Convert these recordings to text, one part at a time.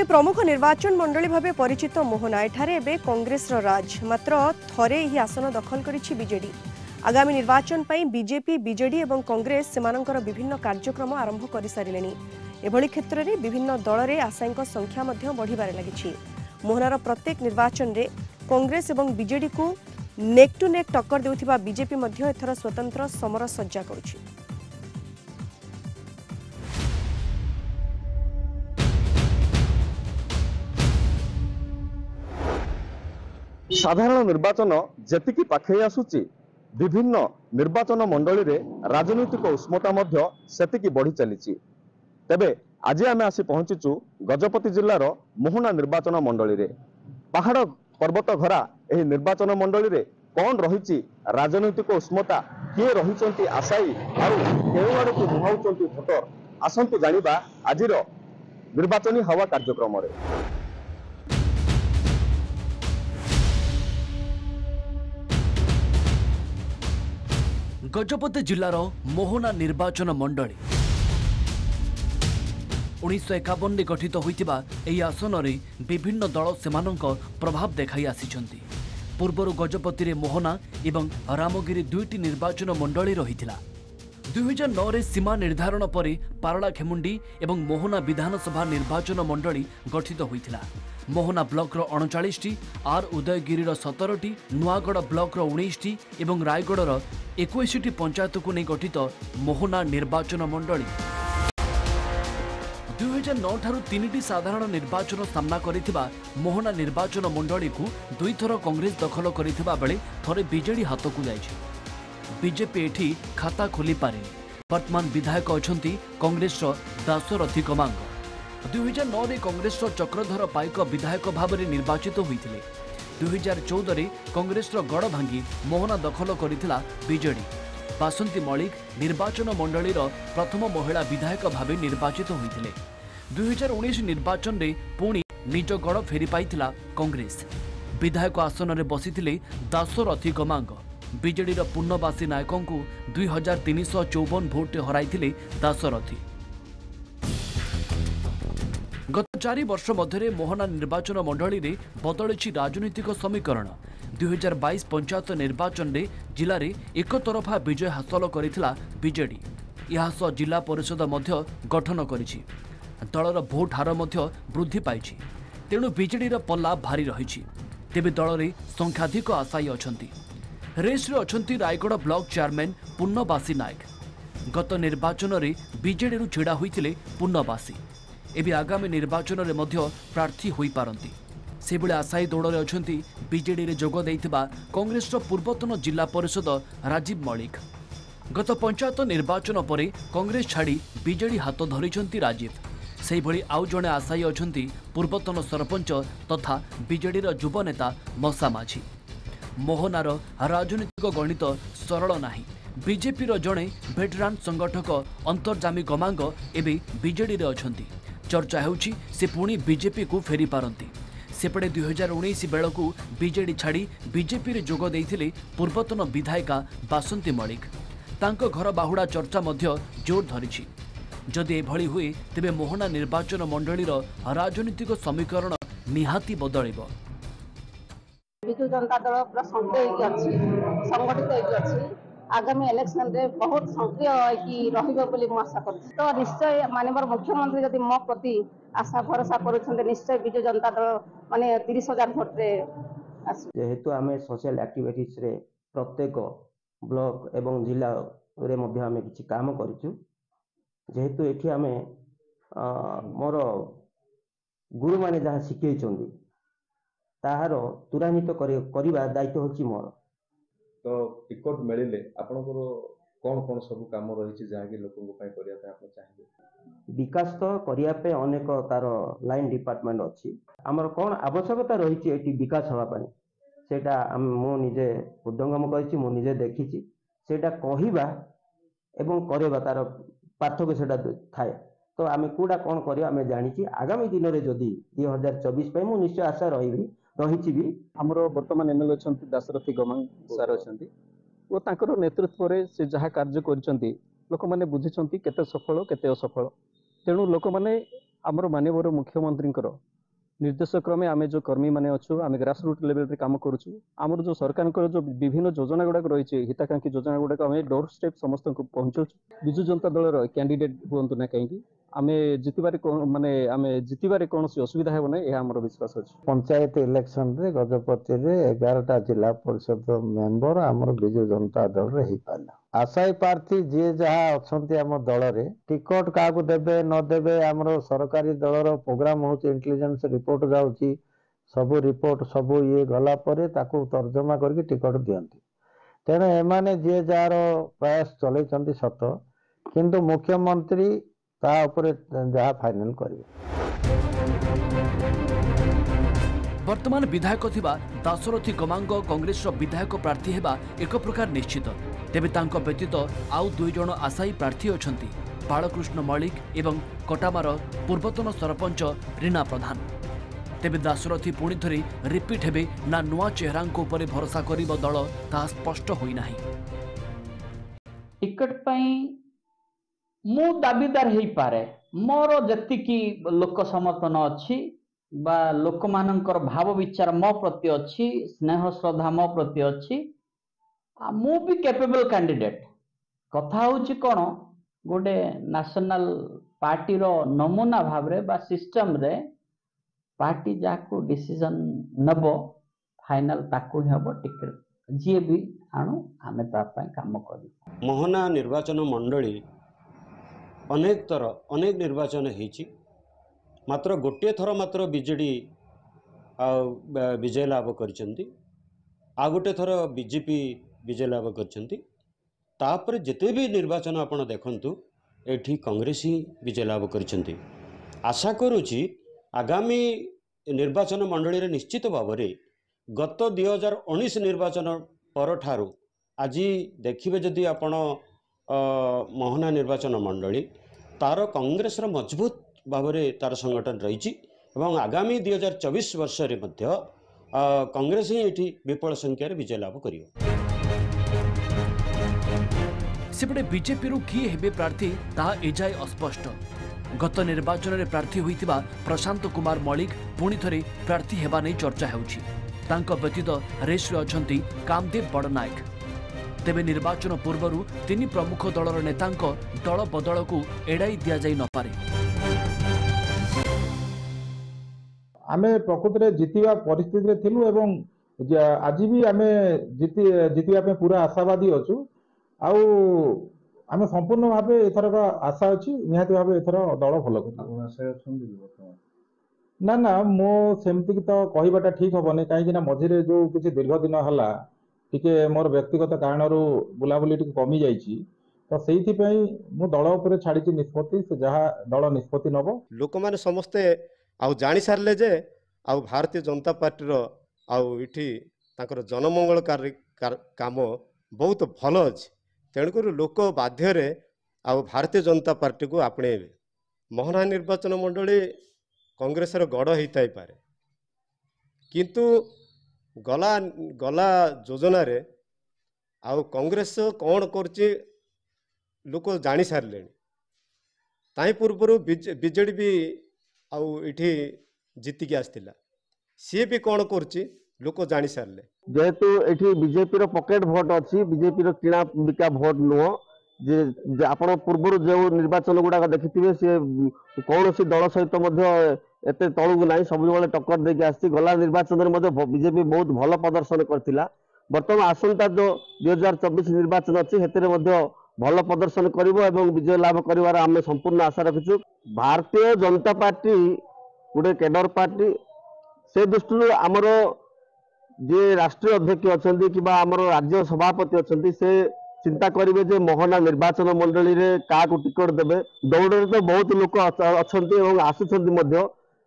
तेबे प्रमुख निर्वाचन मंडली भाव परिचित मोहना एठारे एबे कांग्रेस राज मात्र थरे ही आसन दखल करिछि बीजेडी। आगामी निर्वाचन पई बीजेपी बीजेडी एवं कांग्रेस सेमानकर विभिन्न कार्यक्रम आरंभ कर सारिलेनी। एभली क्षेत्र में विभिन्न दल में आशायींक संख्या मध्य बढ़िबारे लागिछि। मोहनार प्रत्येक निर्वाचन रे कांग्रेस एवं बीजेडी को नेक टू नेक टक्कर देउथिबा बीजेपी मध्य एथर स्वतंत्र समर सज्जा करुछि। साधारण निर्वाचन जेतिकी पाखे आसुची विभिन्न निर्वाचन मंडली रे राजनीतिक उष्मता मध्य सेतिकी बढ़ी चलीची। तेबे आज आमे आसी पहुंचीचु गजपति जिल्लार मोहना निर्वाचन मंडली रे। पहाड़ पर्वत घरा एही निर्वाचन मंडली रे कौन रही राजनीतिक उष्मता किए रही आशायी और केउ आड़ को मुहाउचंती भोटर आसंतु जानिबा आजिर निर्वाचनी हवा कार्यक्रम रे। गजपति जिलार मोहना निर्वाचन मंडली 1951 गठित होइतिबा एही आसन रे विभिन्न दल सेमानक प्रभाव देखाई आसिछन्ति। पूर्वर गजपति रे मोहना एवं रामगिरी दुईटी निर्वाचन मंडली रहिथिला। 2009 रे सीमा निर्धारण परे पारलाखेमुंडी एवं मोहना विधानसभा निर्वाचन मंडली गठित होइथिला। मोहना ब्लॉक रो 39टी, आर उदयगिरी रो 17टी, नुआगढ़ ब्लॉक रो 19टी एवं रायगढ़ रो 21टी पंचायत को नहीं गठित मोहना निर्वाचन मंडली 2009 ठारू 3टी साधारण निर्वाचन सामना करिथिबा मोहना निर्वाचन मंडली को दुई थर कांग्रेस दखल करिथिबा बेले थरे बीजेडी हाथ को जाइछि। बीजेपी एठी खाता खोली पारे। वर्तमान विधायक अछंती कांग्रेस रो दासरथी कमांग। 2009 रे कांग्रेस रो चक्रधर पाइक विधायक भाव में निर्वाचित होइथिले। 2014 रे कांग्रेस रो गड़ भांगी मोहना दखल करिथिला बीजेडी। बासंती मलिक निर्वाचन मंडली रो प्रथम महिला विधायक भाव निर्वाचित होइथिले। 2019 निर्वाचन रे पुणी निज गड़ फेरी पाइथिला कांग्रेस। विधायक आसन रे बसिथिले दासरथी कमांग। बीजेडी रो पूर्णवासी नायकों को 2354 भोट हराइथिले दासरथी। गत 4 वर्ष मध्य मोहना निर्वाचन मंडली रे बदलिछि राजनीतिक समीकरण। 2022 पंचायत निर्वाचन रे जिले में एक तरफा विजय हासिल करिथिला बीजेडी। यह सह जिला परिषद मध्य गठन करिछि। दलर भोट हार मध्य वृद्धि पाइछि। तेणु बीजेडी रो पल्ला भारी रहिछि। तेबे दल रे संख्याधिक आशायी अछंती। रेस रे अछंती रायगढ़ ब्लॉक चेयरमैन पूर्णवासी नायक। गत निर्वाचन रे बीजेडी रु छिड़ा होइथिले पूर्णवासी। एबे आगामी निर्वाचन रे मध्य प्रार्थी होई पारंती। से बेले आशायी दौड़ अछंती बीजेडी रे जोग दैथिबा कांग्रेस पूर्वतन जिला परिषद राजीव मलिक। गत पंचायत निर्वाचन परे कांग्रेस छाड़ी बीजेडी हाथ धरिछंती राजीव। सेही भली आउ जणे आशायी अछंती पूर्वतन सरपंच तथा बीजेडी रो युव नेता मसा माझी। मोहनार राजनीतिक गणित सरल नाही। बीजेपी रो जणे वेटरान संगठक अंतर्जामी गमांग एबे बीजेडी रे अछंती। चर्चा हेउछि से पुणी बीजेपी को फेरी पारंती। सेपटे 2019 बेलू बीजेडी छाड़ी बीजेपी रे जोग देइथिले पूर्वतन विधायिका बासंती मलिक। तांको घर बाहुड़ा चर्चा मध्य जोर धरिछि। जदि एभली हुए तेबे मोहना निर्वाचन मंडली राजनीतिक समीकरण निहाती बदलिबो। बिजु जनता दल पूरा संगठित होगी आगामी इलेक्शन रे बहुत सक्रिय रहिबो बोली मु आशा करछि। तो निश्चय माननीय मुख्यमंत्री जदि मो प्रति आशा भरोसा करूछन्ते निश्चय बिजु जनता दल माने 30,000 भोट रे आसी। जेहेतु आमे सोशल एक्टिविटीज रे प्रत्येक ब्लॉक एवं जिला रे मध्य आमे किछि काम करिछु। जेहेतु एठी आमे मोर गुरु माने जहा शिखैछन्ती ताहार तुरान्वित करिबा दायित्व होछि मोर। तो टिकट मिले आपनकर कौन कौन सब काम रही जहाँकि लोक करिया आप चाहिए? विकास तो करिया पे अनेक तार लाइन डिपार्टमेंट अच्छी। आमर कौन आवश्यकता रही है विकास हवा पानी सेटा मु निजे उद्यंगम करिछि, मु निजे देखिछि। सेटा कहिबा एवं करेबा तार पार्थक्य सेटा थाए। तो आमे कोडा कौन करिया आमे जानिछि। आगामी दिन रे जदि 2024 पे मु निश्चय आशा रहिबी रहिछि भी। हमर वर्तमान एमएलए छंती दासरथी गमांग सार अछंती ओ तांकर नेतृत्व रे से जहा कार्य करिसंती लोक माने बुझिसंती केते सफल केते असफल। तेणु लोक माने हमर माननीय मुख्यमंत्री निर्देश क्रमे आम जो कर्मी मैंने अच्छु आम ग्रासरूट लेवल रे काम करूँ आमर जो सरकार जो विभिन्न योजना गुड़ाक रही हिताकांक्षी योजना गुड़ाक आम डोर स्टेप समस्त को पहुँचाऊ विजु जनता दल कैंडिडेट हूँ ना कहीं आम जितबार माने आम जितबार कौन असुविधा है ना यह आम विश्वास अच्छे। पंचायत इलेक्शन रे गजपति रे 11टा जिला परिषद मेंबर आमर विजु जनता दल रे ही पाला आशायी प्रार्थी जी जहाँ अच्छा आम दल रे टिकट क्या देवे न देवे आमर सरकारी दलर प्रोग्राम हो इंटेलिजेंस रिपोर्ट जाऊँगी सबू रिपोर्ट सबू ये गला परे ताकू तर्जमा करके टिकट दियंती तेणु एमाने जी जार प्रयास चलैछंती सत किंतु मुख्यमंत्री ता उपरे जहाँ फाइनल करिवे। वर्तमान विधायक थिबा दाशरथी गमांग कांग्रेस विधायक प्रार्थी हेबा एक प्रकार निश्चित तेबे तांको व्यतीत आउ 2 जण आशायी प्रार्थी अछंती बालकृष्ण मल्लिक एवं कटामार पूर्वतन सरपंच रीना प्रधान। तेबे दाशरथी पुणी थरे रिपीट हेबे ना नुआ चेहरा ऊपर भरोसा करिबो दल ता स्पष्ट होई नाही। टिकट पई मु दाबीदार हेई पारे मोर जतिकी लोक समर्थन अछि बा लोक मानकर भाव विचार मो प्रति अछि स्नेह श्रद्धा मो प्रति अछि मु भी कैपेबल कैंडिडेट कथा होछि कोन गोटे नेशनल पार्टी रो नमूना भाव रे बा सिस्टम रे पार्टी जाको डिसीजन नबो फाइनल ताको हेबो टिकट जे भी आनु आमे ता पय काम करी। मोहना निर्वाचन मंडली अनेक निर्वाचन होती मात्र गोटे थर मात्र बीजेडी विजय लाभ करछंती आ गोटे थर बीजेपी विजय लाभ करछंती तापर जिते भी निर्वाचन आपण देखंतु एठी कांग्रेस ही विजय लाभ करछंती। आशा करूची आगामी निर्वाचन मंडली रे निश्चित भाव में गत 2019 निर्वाचन पर ठारू आज देखिए जदि आपण मोहना निर्वाचन मंडली तार कांग्रेस मजबूत भाव में तार संगठन रही आगामी 2024 वर्ष रे मध्य कांग्रेस ही एठी विपुल संख्यार विजय लाभ करियो। सेपटे बीजेपी रु किए हेबे प्रार्थी ताहा एजाए अस्पष्ट। गत निर्वाचन में प्रार्थी होइतिबा प्रशांत कुमार मल्लिक पुणी थरे प्रार्थी हेबा नै चर्चा हेउछि। तांको व्यतीत रेस रे अछंती कामदेव बड़नायक। तेबे निर्वाचन पूर्वरु तीन प्रमुख दलर नेतांको दल बदल को एड़ाई दिया जाई न पारे। आमे प्रकृति जितिबा परिस्थिति रे थिलु एवं आज भी आमे जितिबा पे पूरा आशावादी अछु आउ आमे संपूर्ण भावे एथर का आशा अछि निहाती भावे एथर दल भलो करबो। आशा अछंदी वर्तमान ना ना मो सेमति तो कहिबाटा ठीक होबने काहे कि ना मझिरे जो किछि दीर्घ दिन हला टिके मोर व्यक्तिगत कारण बुलाबुली टिके कमी जाइछि तो सेइथि पई मु दल ऊपर छाड़ी निष्पत्ति से जहा दल निष्पत्ति नबो। लोक माने समस्ते आउ जानि सारले जे आउ भारतीय जनता पार्टी रो आउ इठी ताकर जनमंगल काम बहुत भल अछि तेणुकर लोक बाध्य आउ भारतीय जनता पार्टी को आपणेबे। मोहना निर्वाचन मंडली कांग्रेस रो गड़ होता पारे किंतु गला गला योजना रे आउ कांग्रेस कौन करछि लोक जानि सारले ताई पूर्व बीजेडी भी आउ इठी जीतिकी आसतिला सी भी कौन करछि लोक जानि सारले। जेहेतु एठी बीजेपी रो पॉकेट वोट अछि बीजेपी रो किणा बिका वोट नुह जे आपण पूर्व जो निर्वाचन गुड़ाक देखिथिबे से कौन सी दल सहित मध्य एते तळुक नाही सब बेले टक्कर देके आसी गला निर्वाचन रे मध्य बीजेपी बहुत भल प्रदर्शन करथिला। वर्तमान आसंता जो 2024 निर्वाचन अछि हेतरे मध्य भल प्रदर्शन करिवो एवं विजय लाभ करिवार आमे संपूर्ण आशा रखिछु। भारतीय जनता पार्टी गुटे केडर पार्टी से दृष्टि आमर जे राष्ट्रीय अध्यक्ष अछंती किबा आमर राज्य सभापति अछंती से चिंता करेंगे जे मोहना निर्वाचन मंडली रे का को टिकट देबे दौड़ तो बहुत लोक अछंती एवं आसुछंती मध्य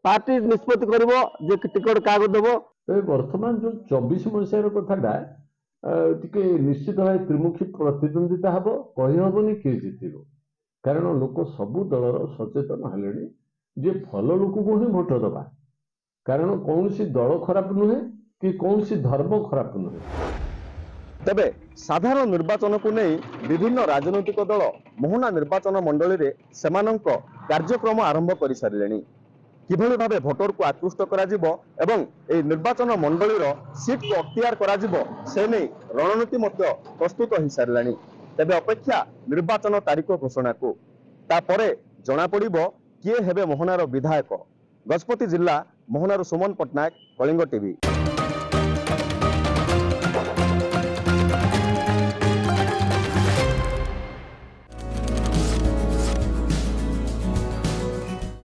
पार्टी निष्पत्ति करिवो जे टिकट का को देबो। वर्तमान जो 24 मसीहार कथाटा टिके निश्चित भाव त्रिमुखी प्रतिद्वंदिता हम कही हेनी किए जितब कारण लोक सबू दलर सचेतन हेले जे भल लोक को ही भोट दबा कारण कौन सी दल खराब नुहे कि कौन सी धर्म खराब नुहे। तेबे साधारण निर्वाचन को नहीं विभिन्न राजनैतिक दल मोहना निर्वाचन मंडली रे सेमानंक कार्यक्रम आरंभ कर सारे किभଳି भाबे भोटर को आकृष्ट करा जिवो एवं ए निर्वाचन मंडलीर सीट को अख्तियार करा जिवो से नै रणनीति मध्य प्रस्तुत हो सारलानी। तेबे अपेक्षा निर्वाचन तारीख घोषणा को तापरे जणा पड़िबो किए हेबे मोहनार विधायक। गजपति जिला मोहनार सुमन पट्टनायक, कलिंग टीवी।